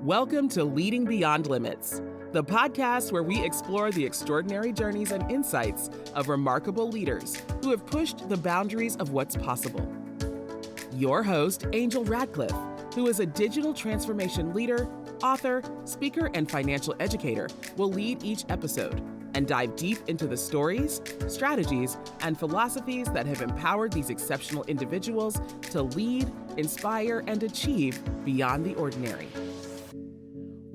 Welcome to Leading Beyond Limits, the podcast where we explore the extraordinary journeys and insights of remarkable leaders who have pushed the boundaries of what's possible. Your host, Angel Radcliffe, who is a digital transformation leader, author, speaker, and financial educator, will lead each episode and dive deep into the stories, strategies, and philosophies that have empowered these exceptional individuals to lead, inspire, and achieve beyond the ordinary.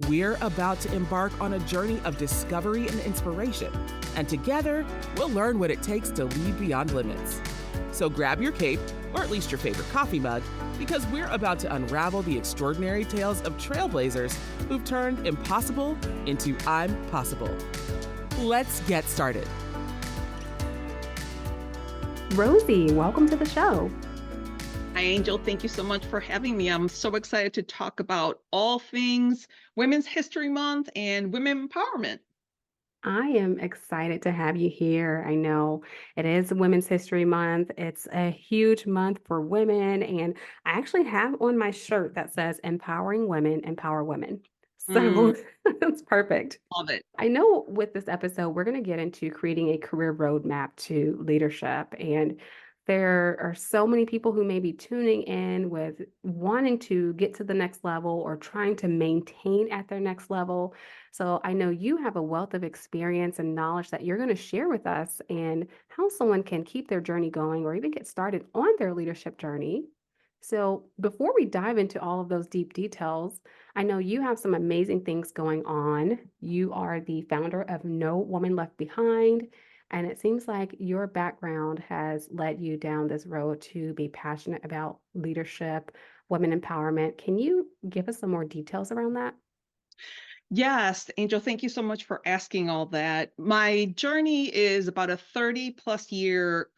We're about to embark on a journey of discovery and inspiration, and together, we'll learn what it takes to lead beyond limits. So grab your cape, or at least your favorite coffee mug, because we're about to unravel the extraordinary tales of trailblazers who've turned impossible into I'm possible. Let's get started. Rosie, welcome to the show. Hi, Angel. Thank you so much for having me. I'm so excited to talk about all things Women's History Month and women empowerment. I am excited to have you here. I know it is Women's History Month. It's a huge month for women, and I actually have on my shirt that says Empowering Women, Empower Women. So that's perfect. Love it. I know with this episode, we're going to get into creating a career roadmap to leadership. And there are so many people who may be tuning in with wanting to get to the next level or trying to maintain at their next level. So I know you have a wealth of experience and knowledge that you're going to share with us and how someone can keep their journey going or even get started on their leadership journey. So before we dive into all of those deep details, I know you have some amazing things going on. You are the founder of No Woman Left Behind, and it seems like your background has led you down this road to be passionate about leadership, women empowerment. Can you give us some more details around that? Yes, Angel, thank you so much for asking all that. My journey is about a 30 plus year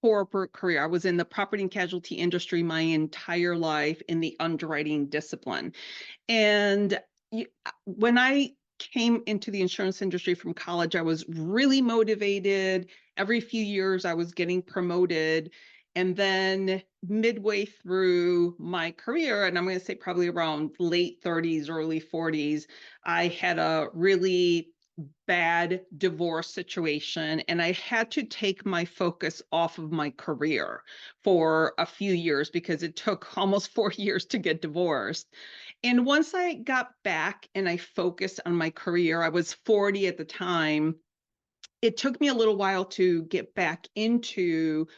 corporate career. I was in the property and casualty industry my entire life in the underwriting discipline. And when I came into the insurance industry from college, I was really motivated. Every few years, I was getting promoted. And then midway through my career, and I'm going to say probably around late 30s, early 40s, I had a really bad divorce situation, and I had to take my focus off of my career for a few years because it took almost 4 years to get divorced. And once I got back and I focused on my career, I was 40 at the time. It took me a little while to get back into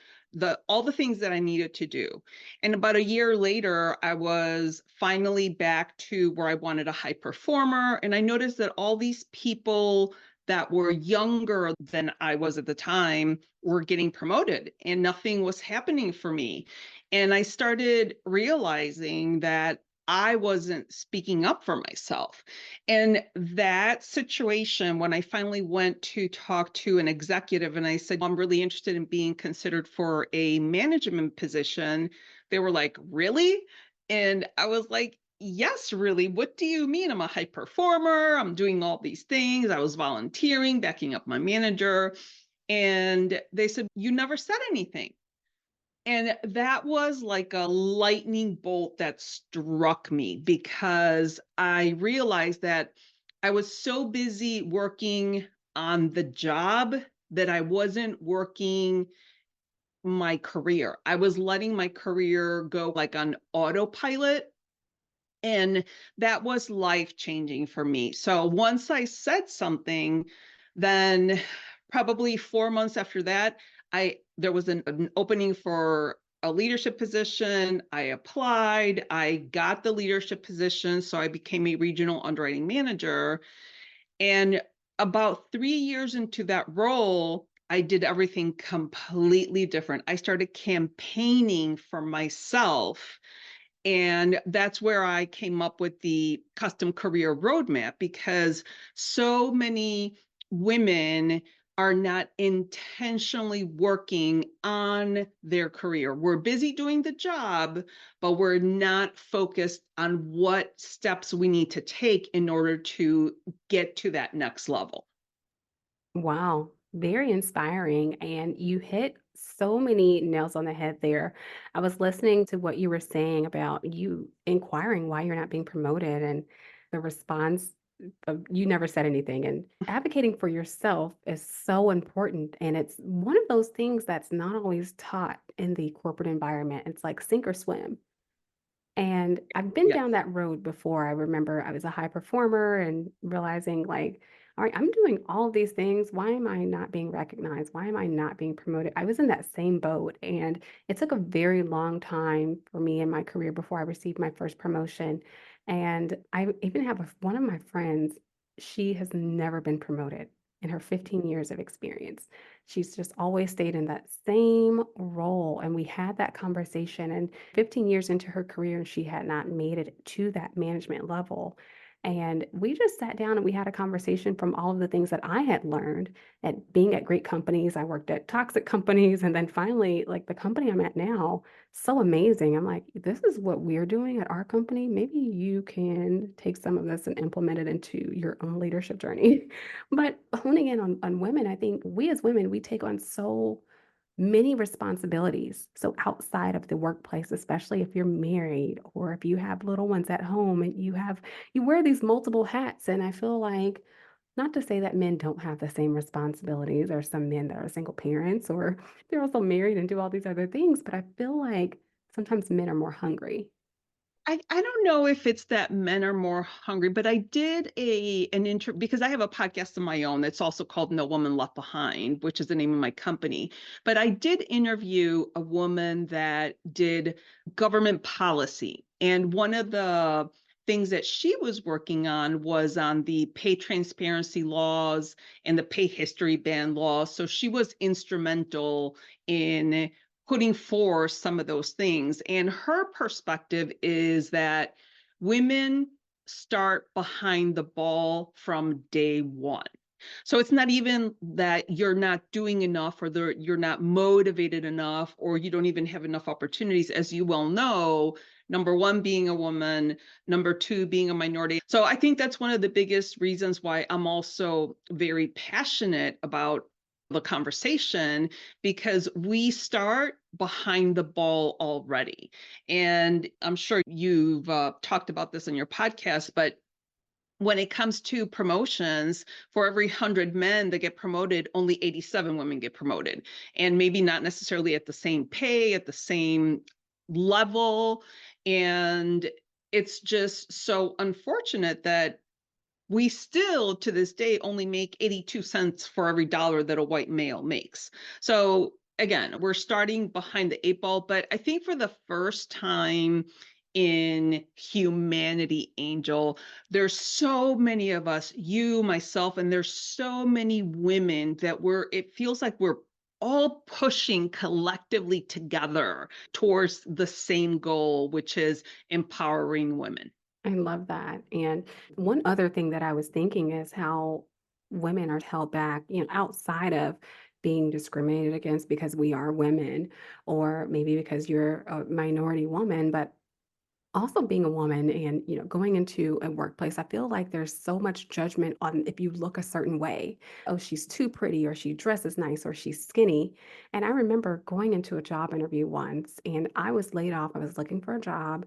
all the things that I needed to do. And about a year later, I was finally back to where I wanted a high performer. And I noticed that all these people that were younger than I was at the time were getting promoted and nothing was happening for me. And I started realizing that I wasn't speaking up for myself. And that situation, when I finally went to talk to an executive and I said, I'm really interested in being considered for a management position, they were like, really? And I was like, yes, really. What do you mean? I'm a high performer. I'm doing all these things. I was volunteering, backing up my manager. And they said, you never said anything. And that was like a lightning bolt that struck me because I realized that I was so busy working on the job that I wasn't working my career. I was letting my career go like on autopilot. And that was life-changing for me. So once I said something, then probably 4 months after that, there was an opening for a leadership position. I applied, I got the leadership position, so I became a regional underwriting manager. And about 3 years into that role, I did everything completely different. I started campaigning for myself. And that's where I came up with the custom career roadmap because so many women are not intentionally working on their career. We're busy doing the job, but we're not focused on what steps we need to take in order to get to that next level. Wow, very inspiring. And you hit so many nails on the head there. I was listening to what you were saying about you inquiring why you're not being promoted. And the response of you never said anything. And advocating for yourself is so important. And it's one of those things that's not always taught in the corporate environment. It's like sink or swim. And I've been Yeah. down that road before. I remember I was a high performer and realizing, like, all right, I'm doing all of these things. Why am I not being recognized? Why am I not being promoted? I was in that same boat. And it took a very long time for me in my career before I received my first promotion. And I even have one of my friends, she has never been promoted in her 15 years of experience. She's just always stayed in that same role. And we had that conversation. And 15 years into her career, she had not made it to that management level. And we just sat down and we had a conversation from all of the things that I had learned at being at great companies. I worked at toxic companies. And then finally, like the company I'm at now, so amazing. I'm like, this is what we're doing at our company. Maybe you can take some of this and implement it into your own leadership journey. But honing in on women, I think we as women, we take on so many responsibilities. So outside of the workplace, especially if you're married or if you have little ones at home and you wear these multiple hats. And I feel like not to say that men don't have the same responsibilities. There are some men that are single parents or they're also married and do all these other things, but I feel like sometimes men are more hungry. I don't know if it's that men are more hungry, but I did an intro because I have a podcast of my own that's also called No Woman Left Behind, which is the name of my company. But I did interview a woman that did government policy. And one of the things that she was working on was on the pay transparency laws and the pay history ban laws. So she was instrumental in putting forth some of those things. And her perspective is that women start behind the ball from day one. So it's not even that you're not doing enough or you're not motivated enough or you don't even have enough opportunities, as you well know. Number one, being a woman. Number two, being a minority. So I think that's one of the biggest reasons why I'm also very passionate about the conversation, because we start behind the ball already. And I'm sure you've talked about this in your podcast, but when it comes to promotions, for every 100 men that get promoted, only 87 women get promoted. And maybe not necessarily at the same pay, at the same level. And it's just so unfortunate that we still to this day only make 82 cents for every dollar that a white male makes. So again, we're starting behind the eight ball, but I think for the first time in humanity, Angel, there's so many of us, you, myself, and there's so many women that it feels like we're all pushing collectively together towards the same goal, which is empowering women. I love that. And one other thing that I was thinking is how women are held back, outside of being discriminated against because we are women, or maybe because you're a minority woman, but also being a woman and going into a workplace. I feel like there's so much judgment on if you look a certain way. Oh, she's too pretty, or she dresses nice, or she's skinny. And I remember going into a job interview once and I was laid off. I was looking for a job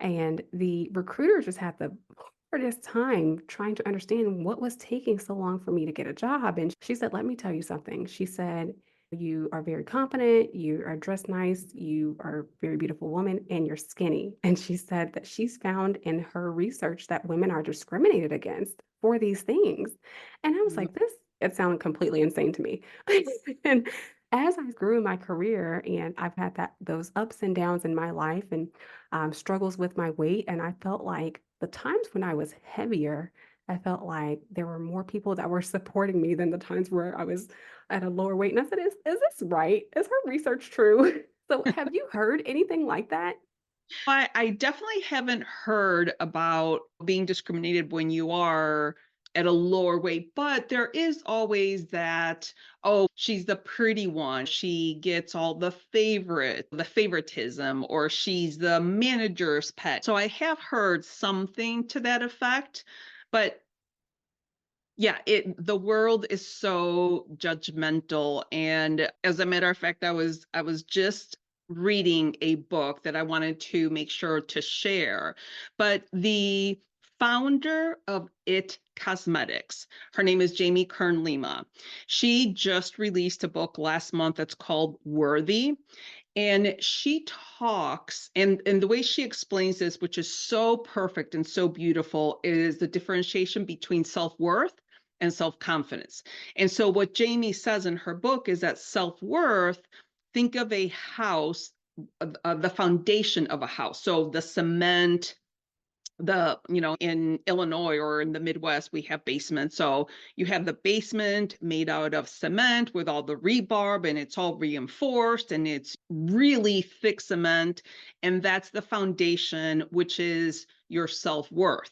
and the recruiter just had the hardest time trying to understand what was taking so long for me to get a job. And she said, let me tell you something. She said, you are very confident, you are dressed nice, you are a very beautiful woman, and you're skinny. And she said that she's found in her research that women are discriminated against for these things. And I was like, it sounded completely insane to me. And as I grew in my career, and I've had those ups and downs in my life and struggles with my weight, and I felt like the times when I was heavier, I felt like there were more people that were supporting me than the times where I was at a lower weight. And I said, is this right? Is her research true? So have you heard anything like that? I definitely haven't heard about being discriminated when you are at a lower weight, but there is always that, oh, she's the pretty one. She gets all the favoritism, or she's the manager's pet. So I have heard something to that effect, but yeah, the world is so judgmental. And as a matter of fact, I was just reading a book that I wanted to make sure to share. But the founder of It Cosmetics. Her name is Jamie Kern Lima. She just released a book last month that's called Worthy. And she talks, and the way she explains this, which is so perfect and so beautiful, is the differentiation between self-worth and self-confidence. And so what Jamie says in her book is that self-worth, think of a house, the foundation of a house. So the cement, in Illinois or in the Midwest, we have basements. So you have the basement made out of cement with all the rebar, and it's all reinforced and it's really thick cement. And that's the foundation, which is your self-worth.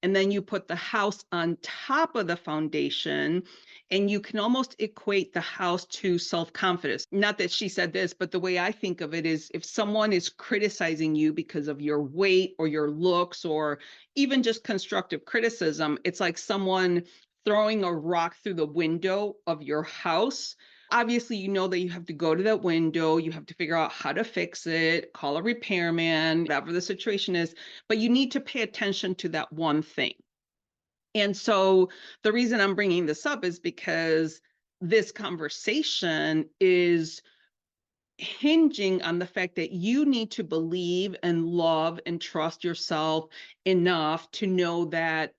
And then you put the house on top of the foundation, and you can almost equate the house to self-confidence. Not that she said this, but the way I think of it is, if someone is criticizing you because of your weight or your looks, or even just constructive criticism, it's like someone throwing a rock through the window of your house. Obviously, you know that you have to go to that window, you have to figure out how to fix it, call a repairman, whatever the situation is, but you need to pay attention to that one thing. And so the reason I'm bringing this up is because this conversation is hinging on the fact that you need to believe and love and trust yourself enough to know that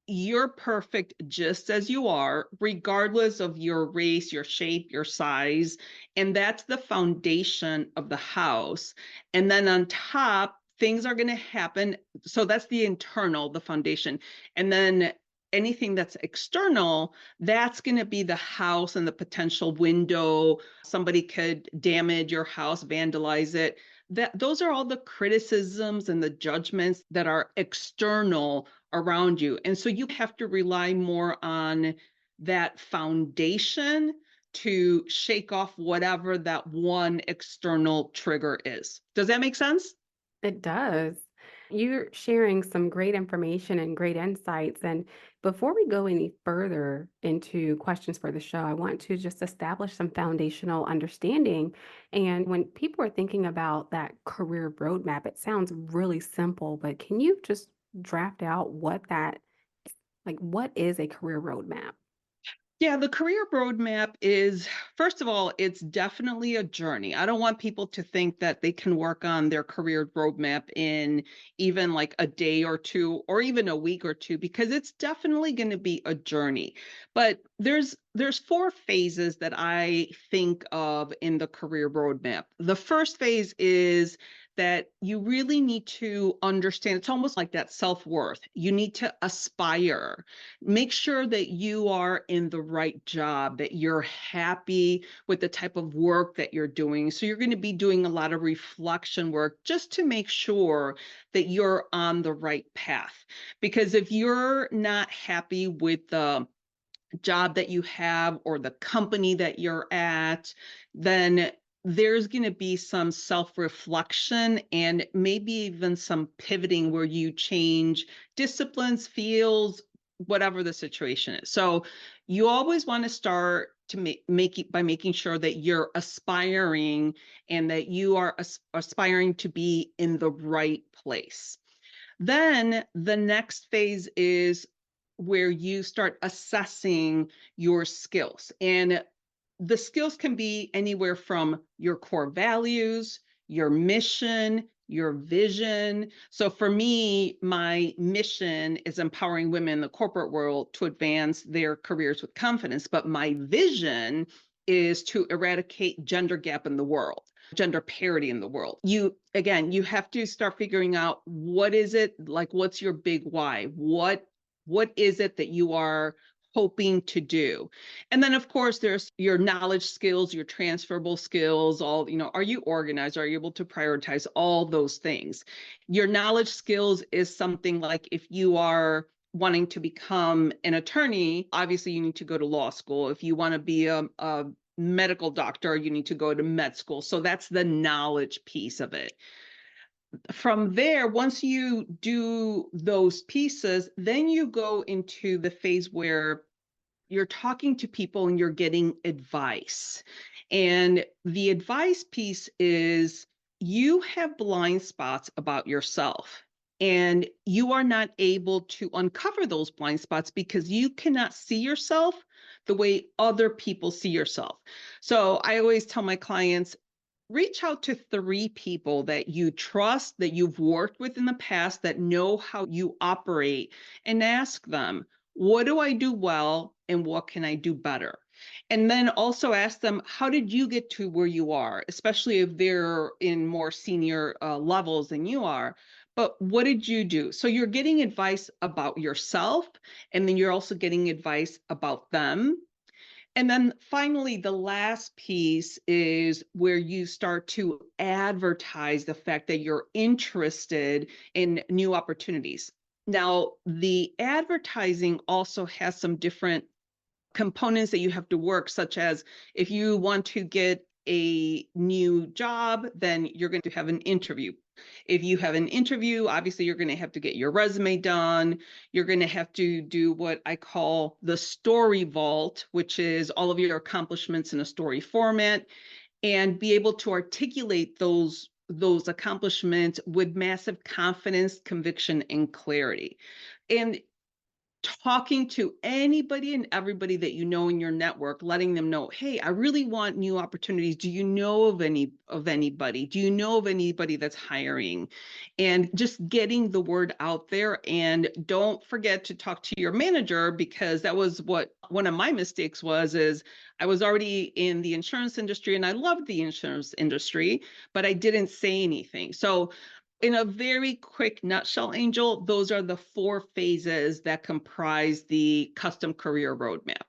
you're perfect just as you are, regardless of your race, your shape, your size. And that's the foundation of the house. And then on top, things are going to happen. So that's the internal, the foundation. And then anything that's external, that's going to be the house and the potential window. Somebody could damage your house, vandalize it. Those are all the criticisms and the judgments that are external around you. And so you have to rely more on that foundation to shake off whatever that one external trigger is. Does that make sense? It does. You're sharing some great information and great insights. And before we go any further into questions for the show, I want to just establish some foundational understanding. And when people are thinking about that career roadmap, it sounds really simple, but can you just draft out what is a career roadmap? Yeah, the career roadmap is, first of all, it's definitely a journey. I don't want people to think that they can work on their career roadmap in even like a day or two, or even a week or two, because it's definitely going to be a journey. But there's four phases that I think of in the career roadmap. The first phase is that you really need to understand, it's almost like that self-worth. You need to aspire. Make sure that you are in the right job, that you're happy with the type of work that you're doing. So you're going to be doing a lot of reflection work just to make sure that you're on the right path. Because if you're not happy with the job that you have or the company that you're at, then there's going to be some self-reflection and maybe even some pivoting where you change disciplines, fields, whatever the situation is. So you always want to start to make it by making sure that you're aspiring and that you are aspiring to be in the right place. Then the next phase is where you start assessing your skills. And the skills can be anywhere from your core values, your mission, your vision. So for me, my mission is empowering women in the corporate world to advance their careers with confidence. But my vision is to eradicate gender gap in the world, gender parity in the world. You have to start figuring out, what is it, like, what's your big why? What is it that you are hoping to do? And then of course there's your knowledge skills, your transferable skills, all, are you organized? Are you able to prioritize all those things? Your knowledge skills is something like, if you are wanting to become an attorney, obviously you need to go to law school. If you want to be a medical doctor, you need to go to med school. So that's the knowledge piece of it. From there, once you do those pieces, then you go into the phase where you're talking to people and you're getting advice. And the advice piece is, you have blind spots about yourself. and you are not able to uncover those blind spots because you cannot see yourself the way other people see yourself. So I always tell my clients, reach out to 3 people that you trust, that you've worked with in the past, that know how you operate, and ask them, what do I do well and what can I do better? And then also ask them, how did you get to where you are, especially if they're in more senior levels than you are. But what did you do? So you're getting advice about yourself, and then you're also getting advice about them. And then finally, the last piece is where you start to advertise the fact that you're interested in new opportunities. Now, the advertising also has some different components that you have to work, such as if you want to get a new job, then you're going to have an interview. If you have an interview, obviously you're going to have to get your resume done. You're going to have to do what I call the story vault, which is all of your accomplishments in a story format, and be able to articulate those accomplishments with massive confidence, conviction, and clarity. And talking to anybody and everybody that you know in your network, letting them know, hey, I really want new opportunities. Do you know of anybody? Do you know of anybody that's hiring? And just getting the word out there. And don't forget to talk to your manager, because that was what one of my mistakes was, is I was already in the insurance industry and I loved the insurance industry, but I didn't say anything. So in a very quick nutshell, Angel, those are the 4 phases that comprise the custom career roadmap.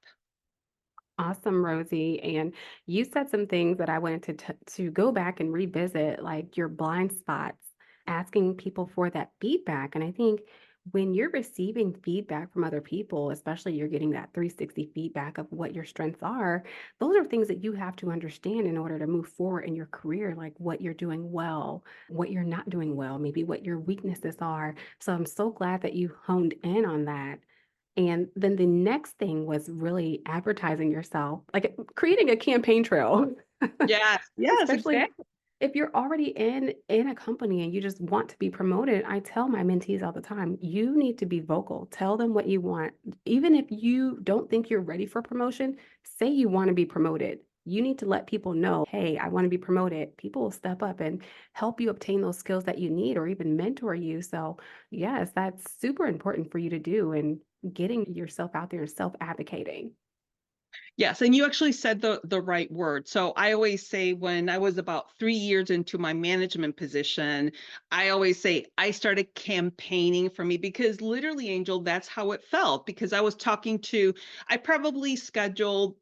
Awesome, Rosie. And you said some things that I wanted to go back and revisit, like your blind spots, asking people for that feedback. And I think when you're receiving feedback from other people, especially you're getting that 360 feedback of what your strengths are, those are things that you have to understand in order to move forward in your career, like what you're doing well, what you're not doing well, maybe what your weaknesses are. So I'm so glad that you honed in on that. And then the next thing was really advertising yourself, like creating a campaign trail, Yes, especially exactly. if you're already in a company and you just want to be promoted. I tell my mentees all the time, you need to be vocal. Tell them what you want. Even if you don't think you're ready for promotion, say you want to be promoted. You need to let people know, hey, I want to be promoted. People will step up and help you obtain those skills that you need or even mentor you. So, yes, that's super important for you to do and getting yourself out there and self-advocating. Yes, and you actually said the right word. So I always say, when I was about 3 years into my management position, I always say I started campaigning for me, because literally, Angel, that's how it felt. Because I probably scheduled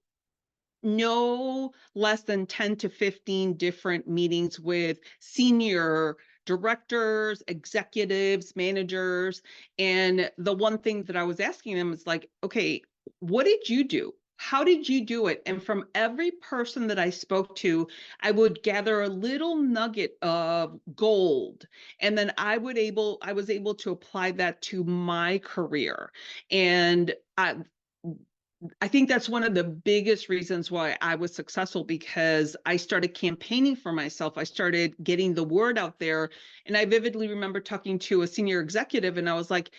no less than 10 to 15 different meetings with senior directors, executives, managers. And the one thing that I was asking them is like, okay, what did you do? How did you do it? And from every person that I spoke to, I would gather a little nugget of gold. And then I was able to apply that to my career. And I think that's one of the biggest reasons why I was successful, because I started campaigning for myself. I started getting the word out there. And I vividly remember talking to a senior executive, and I was like,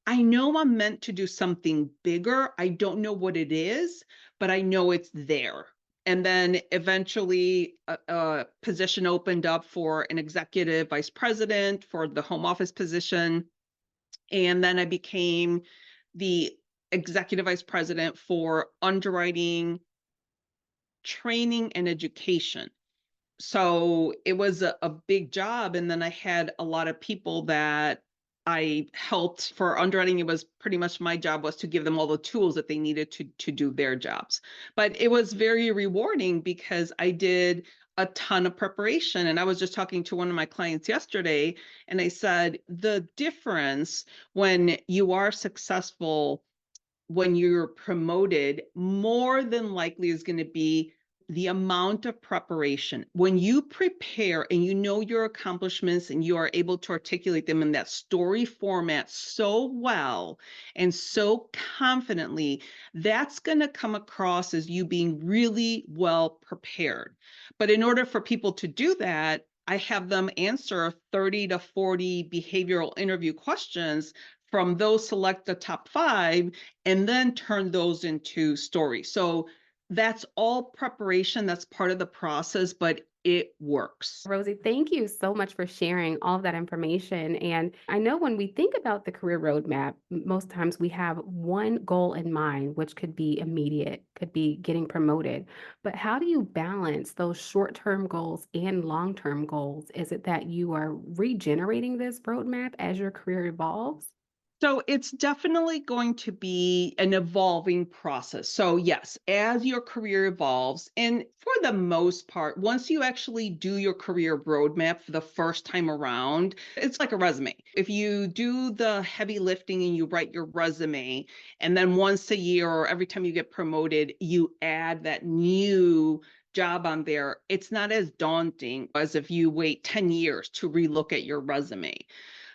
I know I'm meant to do something bigger. I don't know what it is, but I know it's there. And then eventually a position opened up for an executive vice president for the home office position. And then I became the executive vice president for underwriting, training, and education. So it was a big job. And then I had a lot of people that I helped for underwriting. It was pretty much my job was to give them all the tools that they needed to do their jobs. But it was very rewarding because I did a ton of preparation. And I was just talking to one of my clients yesterday, and I said, the difference when you are successful, when you're promoted, more than likely is going to be the amount of preparation. When you prepare and you know your accomplishments and you are able to articulate them in that story format so well and so confidently, that's going to come across as you being really well prepared. But in order for people to do that, I have them answer 30 to 40 behavioral interview questions. From those, select the top 5 and then turn those into stories. So that's all preparation. That's part of the process, but it works. Rosie, thank you so much for sharing all of that information. And I know when we think about the career roadmap, most times we have one goal in mind, which could be immediate, could be getting promoted. But how do you balance those short-term goals and long-term goals? Is it that you are regenerating this roadmap as your career evolves? So it's definitely going to be an evolving process. So yes, as your career evolves, and for the most part, once you actually do your career roadmap for the first time around, it's like a resume. If you do the heavy lifting and you write your resume, and then once a year or every time you get promoted, you add that new job on there, it's not as daunting as if you wait 10 years to relook at your resume.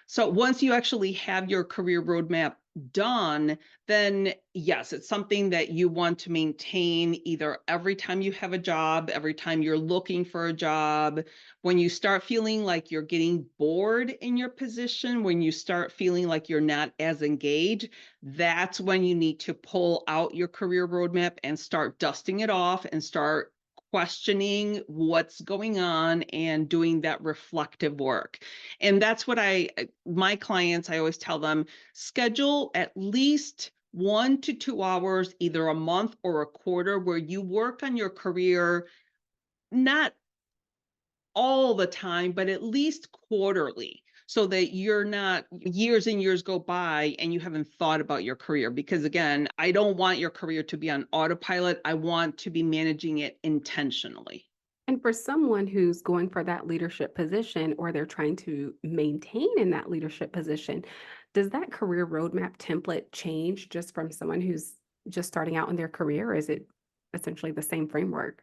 So once you actually have your career roadmap done, then yes, it's something that you want to maintain either every time you have a job, every time you're looking for a job, when you start feeling like you're getting bored in your position, when you start feeling like you're not as engaged, that's when you need to pull out your career roadmap and start dusting it off and start questioning what's going on and doing that reflective work. And that's what my clients, I always tell them, schedule at least 1 to 2 hours, either a month or a quarter, where you work on your career, not all the time, but at least quarterly, so that you're not years and years go by and you haven't thought about your career. Because again, I don't want your career to be on autopilot. I want to be managing it intentionally. And for someone who's going for that leadership position or they're trying to maintain in that leadership position, does that career roadmap template change just from someone who's just starting out in their career? Or is it essentially the same framework?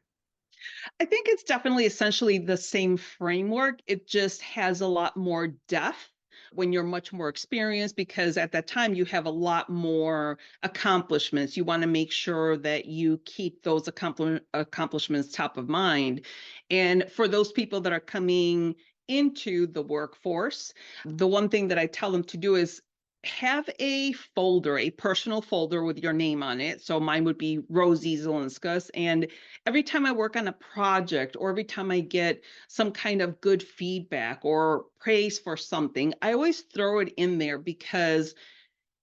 I think it's definitely essentially the same framework. It just has a lot more depth when you're much more experienced, because at that time you have a lot more accomplishments. You want to make sure that you keep those accomplishments top of mind. And for those people that are coming into the workforce, the one thing that I tell them to do is have a folder, a personal folder with your name on it. So mine would be Rosie Zilinskas. And every time I work on a project or every time I get some kind of good feedback or praise for something, I always throw it in there, because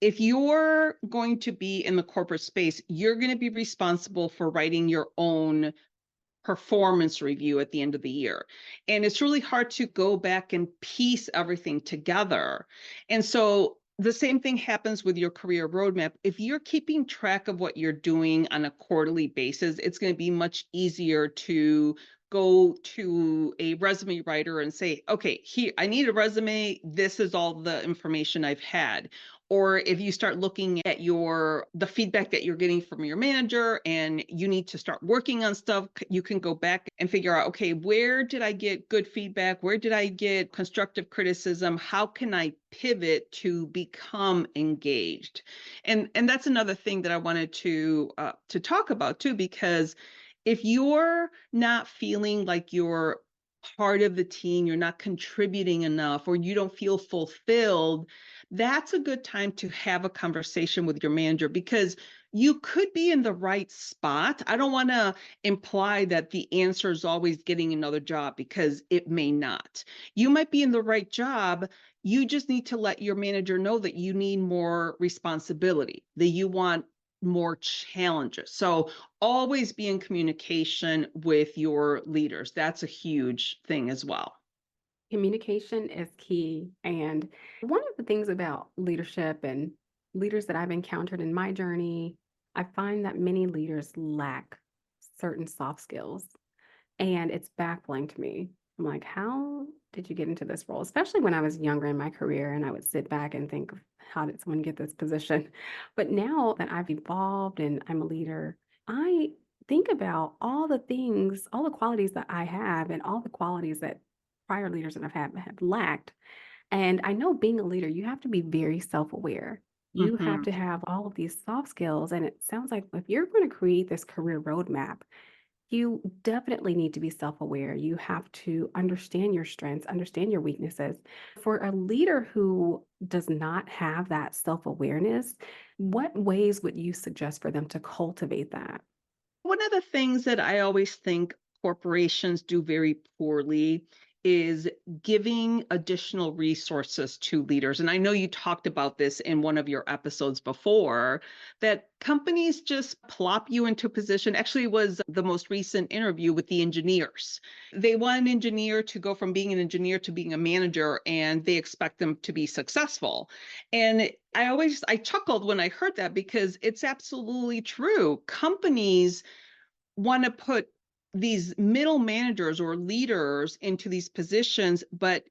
if you're going to be in the corporate space, you're going to be responsible for writing your own performance review at the end of the year. And it's really hard to go back and piece everything together. And so the same thing happens with your career roadmap. If you're keeping track of what you're doing on a quarterly basis, it's going to be much easier to go to a resume writer and say, okay, here, I need a resume. This is all the information I've had. Or if you start looking at the feedback that you're getting from your manager and you need to start working on stuff, you can go back and figure out, okay, where did I get good feedback? Where did I get constructive criticism? How can I pivot to become engaged? And that's another thing that I wanted to talk about too, because if you're not feeling like you're part of the team, you're not contributing enough, or you don't feel fulfilled, that's a good time to have a conversation with your manager, because you could be in the right spot. I don't want to imply that the answer is always getting another job, because it may not. You might be in the right job. You just need to let your manager know that you need more responsibility, that you want more challenges. So always be in communication with your leaders. That's a huge thing as well. Communication is key. And one of the things about leadership and leaders that I've encountered in my journey, I find that many leaders lack certain soft skills. And it's baffling to me. I'm like, how did you get into this role? Especially when I was younger in my career and I would sit back and think, how did someone get this position? But now that I've evolved and I'm a leader, I think about all the things, all the qualities that I have and all the qualities that prior leaders that I've had have lacked. And I know being a leader, you have to be very self-aware. You have Mhm. to have all of these soft skills. And it sounds like if you're going to create this career roadmap, You definitely need to be self aware. You have to understand your strengths, understand your weaknesses. For a leader who does not have that self awareness, what ways would you suggest for them to cultivate that? One of the things that I always think corporations do very poorly is giving additional resources to leaders. And I know you talked about this in one of your episodes before, that companies just plop you into a position. Actually, it was the most recent interview with the engineers. They want an engineer to go from being an engineer to being a manager, and they expect them to be successful. And I chuckled when I heard that because it's absolutely true. Companies want to put these middle managers or leaders into these positions, but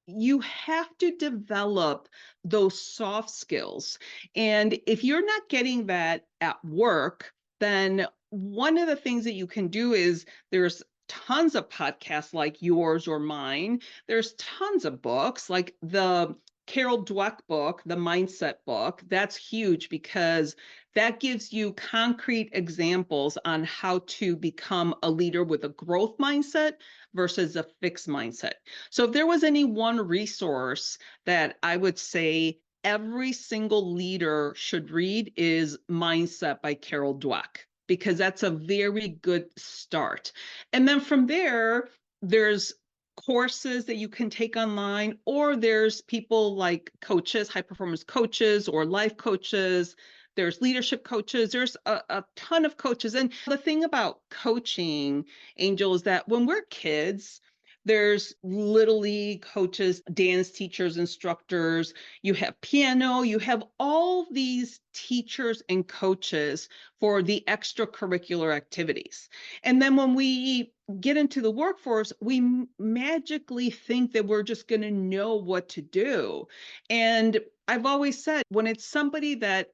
you have to develop those soft skills. And if you're not getting that at work, then one of the things that you can do is there's tons of podcasts like yours or mine. There's tons of books like the Carol Dweck book, the mindset book. That's huge because that gives you concrete examples on how to become a leader with a growth mindset versus a fixed mindset. So if there was any one resource that I would say every single leader should read is Mindset by Carol Dweck, because that's a very good start. And then from there, there's courses that you can take online, or there's people like coaches, high performance coaches or life coaches. There's leadership coaches. There's a ton of coaches. And the thing about coaching, Angel, is that when we're kids, there's little league coaches, dance teachers, instructors, you have piano, you have all these teachers and coaches for the extracurricular activities. And then when we get into the workforce, we magically think that we're just going to know what to do. And I've always said when it's somebody that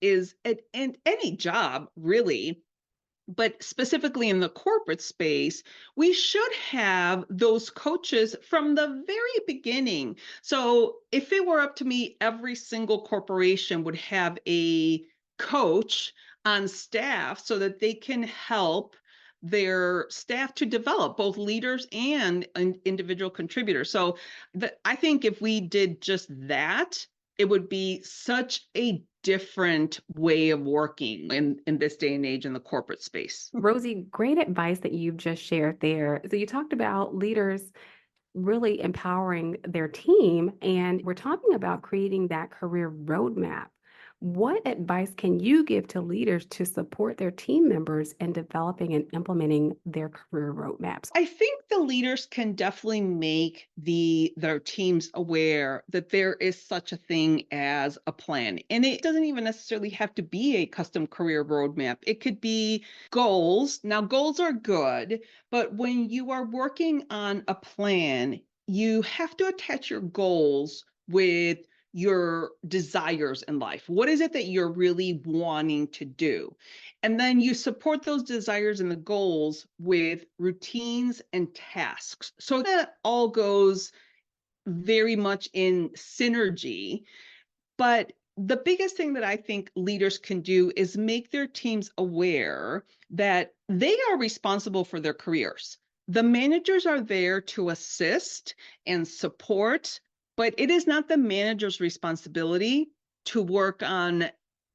is at any job, really, but specifically in the corporate space, we should have those coaches from the very beginning. So if it were up to me, every single corporation would have a coach on staff so that they can help their staff to develop both leaders and individual contributors. So I think if we did just that, it would be such a different way of working in this day and age in the corporate space. Rosie, great advice that you've just shared there. So, you talked about leaders really empowering their team, and we're talking about creating that career roadmap. What advice can you give to leaders to support their team members in developing and implementing their career roadmaps? I think the leaders can definitely make their teams aware that there is such a thing as a plan. And it doesn't even necessarily have to be a custom career roadmap. It could be goals. Now, goals are good, but when you are working on a plan, you have to attach your goals with your desires in life. What is it that you're really wanting to do? And then you support those desires and the goals with routines and tasks. So that all goes very much in synergy. But the biggest thing that I think leaders can do is make their teams aware that they are responsible for their careers. The managers are there to assist and support, but it is not the manager's responsibility to work on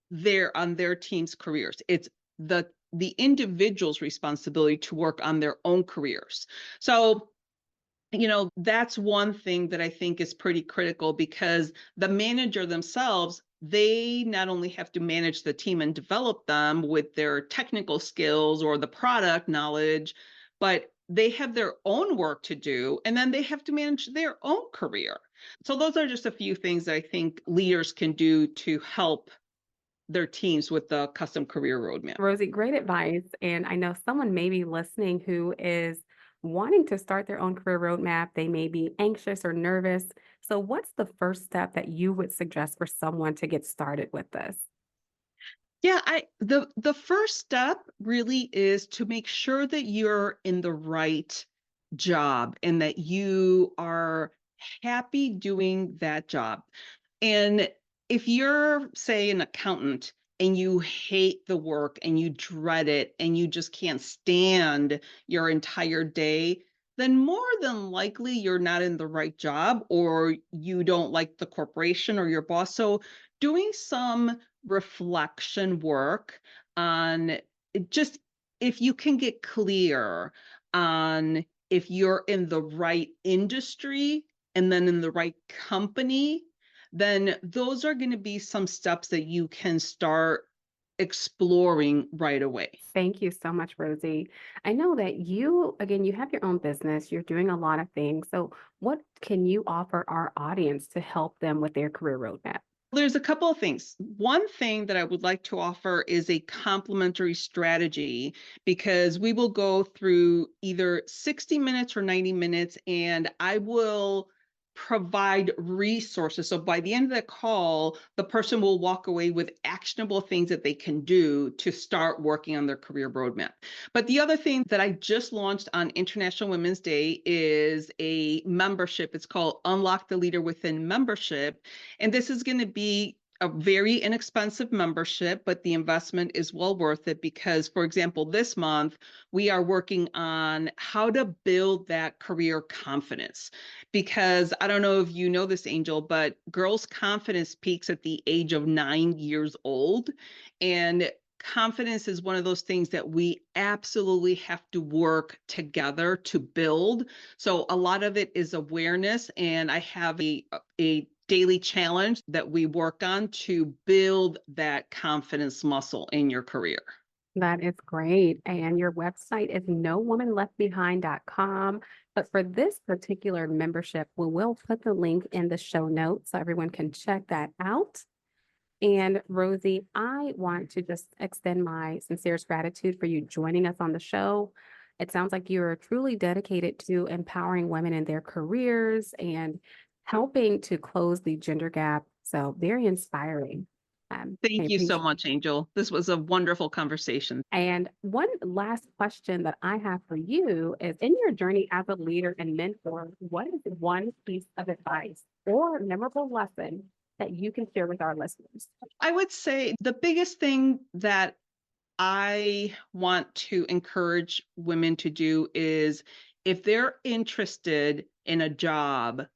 their team's careers. It's the individual's responsibility to work on their own careers. So that's one thing that I think is pretty critical, because the manager themselves, they not only have to manage the team and develop them with their technical skills or the product knowledge, but they have their own work to do, and then they have to manage their own career. So those are just a few things that I think leaders can do to help their teams with the custom career roadmap. Rosie, great advice. And I know someone may be listening who is wanting to start their own career roadmap. They may be anxious or nervous. So, what's the first step that you would suggest for someone to get started with this? Yeah, the first step really is to make sure that you're in the right job and that you are happy doing that job. And if you're, say, an accountant and you hate the work and you dread it and you just can't stand your entire day, then more than likely you're not in the right job or you don't like the corporation or your boss. So doing some reflection work on just if you can get clear on if you're in the right industry and then in the right company, then those are going to be some steps that you can start exploring right away. Thank you so much, Rosie. I know that you, again, you have your own business, you're doing a lot of things. So, what can you offer our audience to help them with their career roadmap? There's a couple of things. One thing that I would like to offer is a complementary strategy because we will go through either 60 minutes or 90 minutes, and I will provide resources. So by the end of the call, the person will walk away with actionable things that they can do to start working on their career roadmap. But the other thing that I just launched on International Women's Day is a membership. It's called Unlock the Leader Within Membership. And this is going to be a very inexpensive membership, but the investment is well worth it because, for example, this month, we are working on how to build that career confidence. Because I don't know if you know this, Angel, but girls' confidence peaks at the age of 9 years old. And confidence is one of those things that we absolutely have to work together to build. So a lot of it is awareness, and I have a daily challenge that we work on to build that confidence muscle in your career. That is great. And your website is nowomanleftbehind.com. But for this particular membership, we will put the link in the show notes so everyone can check that out. And Rosie, I want to just extend my sincerest gratitude for you joining us on the show. It sounds like you're truly dedicated to empowering women in their careers and helping to close the gender gap. So very inspiring. I Thank you so appreciate. much, Angel. This was a wonderful conversation. And one last question that I have for you is in your journey as a leader and mentor, what is one piece of advice or memorable lesson that you can share with our listeners? I would say the biggest thing that I want to encourage women to do is if they're interested in a job,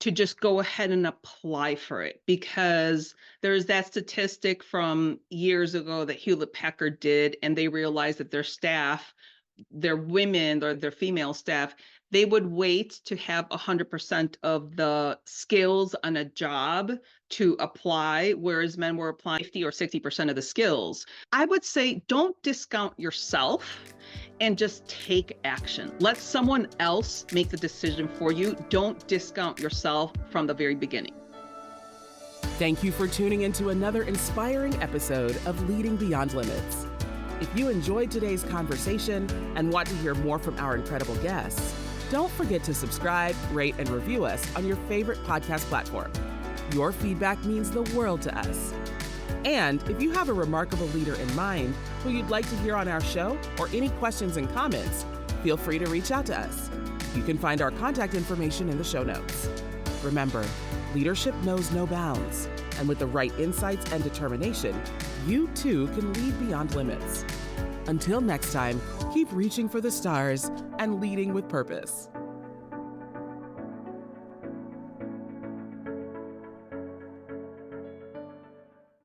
to just go ahead and apply for it, because there's that statistic from years ago that Hewlett Packard did, and they realized that their staff, their women or their female staff, they would wait to have 100% of the skills on a job to apply, whereas men were applying 50 or 60% of the skills. I would say don't discount yourself and just take action. Let someone else make the decision for you. Don't discount yourself from the very beginning. Thank you for tuning into another inspiring episode of Leading Beyond Limits. If you enjoyed today's conversation and want to hear more from our incredible guests, don't forget to subscribe, rate, and review us on your favorite podcast platform. Your feedback means the world to us. And if you have a remarkable leader in mind who you'd like to hear on our show or any questions and comments, feel free to reach out to us. You can find our contact information in the show notes. Remember, leadership knows no bounds, and with the right insights and determination, you too can lead beyond limits. Until next time, keep reaching for the stars and leading with purpose.